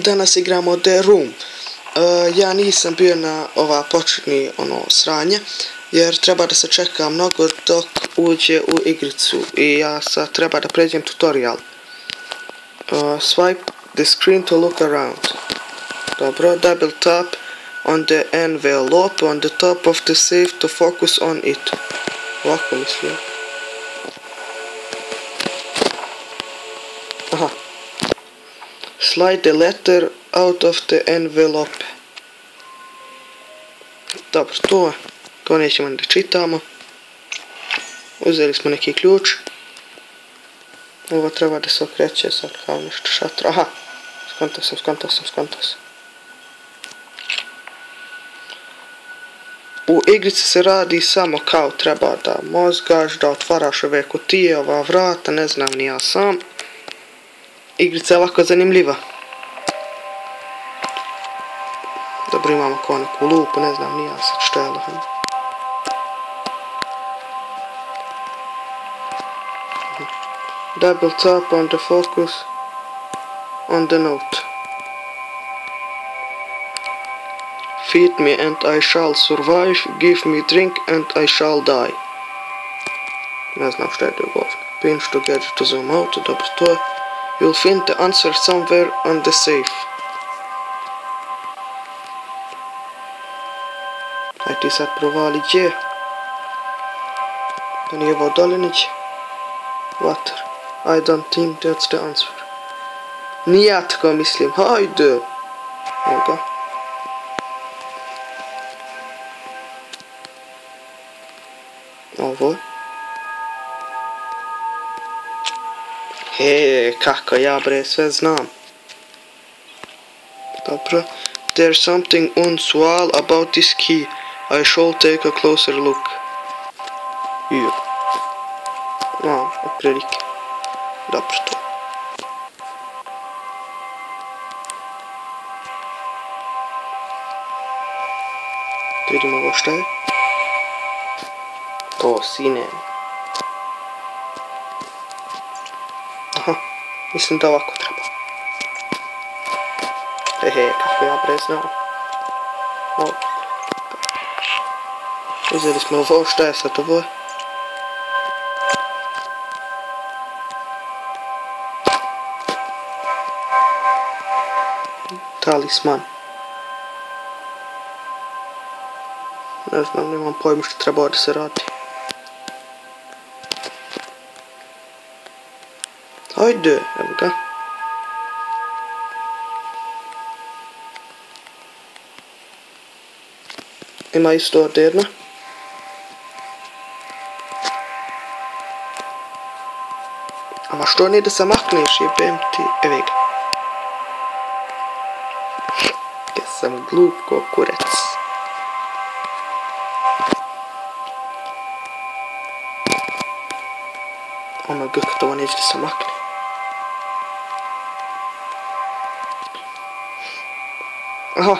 danas igramo The Room. Ja nisam bio na ova početni sranje, jer treba da se čeka mnogo dok uđe u igricu i ja sad treba da pređem tutorial. Swipe the screen to look around. Dobro, double tap on the envelope on the top of the safe to focus on it. Ovako mislim. Aha. Slide the letter out of the envelope. Dobro, to nećemo da čitamo. Uzeli smo neki ključ. Ovo treba da se okreće sad kao nešto šatra. Aha, skontao sam. U igrici se radi samo kao treba da mozgaš, da otvaraš ove kutije, ova vrata, ne znam ni ja sam. Igrica je ovako zanimljiva. Dobro, imamo kao neku lupu, ne znam ni ja sad što je lahano. Double tap on the focus on the note. Feed me and I shall survive, give me drink and I shall die. Ne znam što je dogovno. Pinch to get to zoom out, dobro to je. You'll find the answer somewhere on the safe. Aj ti sad provali gdje. Da nije ovo dolinić. Water. I don't think that's the answer. Nije ja tako mislim, hajde. Oga. Ovo. Kako ja bre sve znam. Dobro. There's something unusual about this key. I shall take a closer look. Otprilike. Dobro to. Vidimo ovo šta je. To sine. Aha, mislim da ovako treba. Kako ja bre znam. Uzeli smo ovo, šta je sad ovo? Talisman. Ne znam, nemam pojma što treba da se radi. Hajde, evo ga. Ima isto ovdje jedna. Ama što nije da se makneš, jebem ti, evo ga. Ja sam glup ko kurec. Ono g, to ovo neće da se makne. Aha,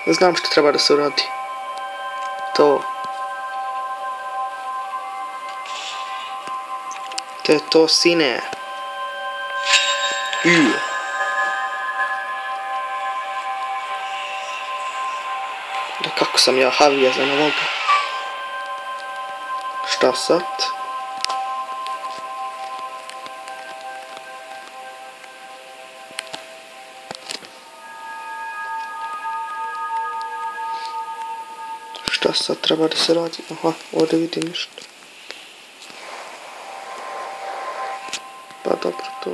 znam što treba da se uradi. To je to sine. Da kako sam ja havijezan ovoga. Šta sad? Šta sad treba da se radi? Aha, ovdje vidim nešto. Pa dobro to.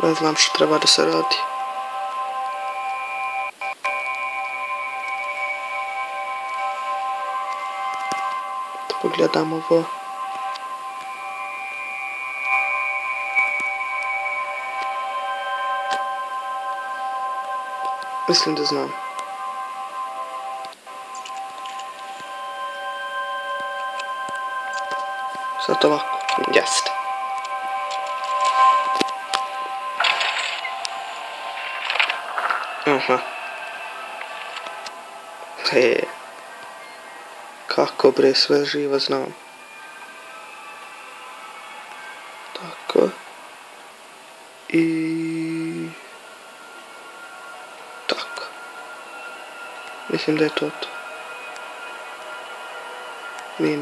Ne znam što treba da se radi. Da pogledamo ovo. Mislim da znam. Sad ovako. Jeste. Aha. Kako bre, sve živo znam. Tako. I... tako. Mislim da je to to. Nije.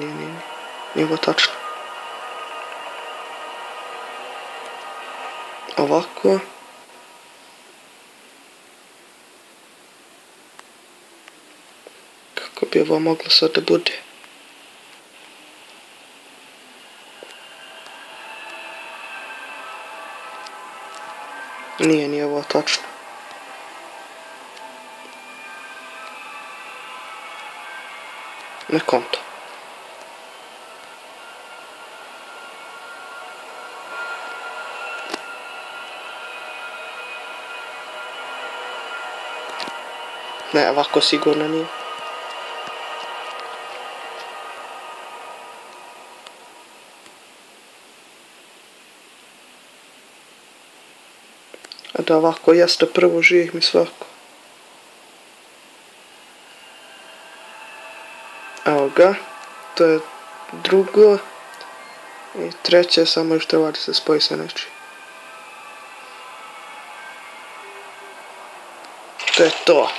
Nije ovo tačno. Ovako. Kako bi ovo moglo sad da bude? Nije ovo tačno. Ne konto. Ne, ovako sigurno nije. A da ovako jeste prvo živih mi svako. Evo ga. To je drugo. I treće samo još treba da se spoji sa nečim. To je to.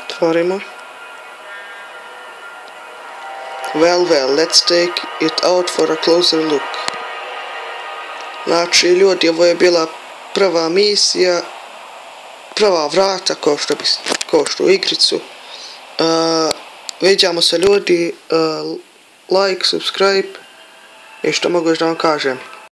Otvorimo. Well, let's take it out for a closer look. Znači, ljudi, ovo je bila prva misija, prva vrata, kao što u igricu. Vidimo se ljudi, like, subscribe i što mogu još da vam kažem.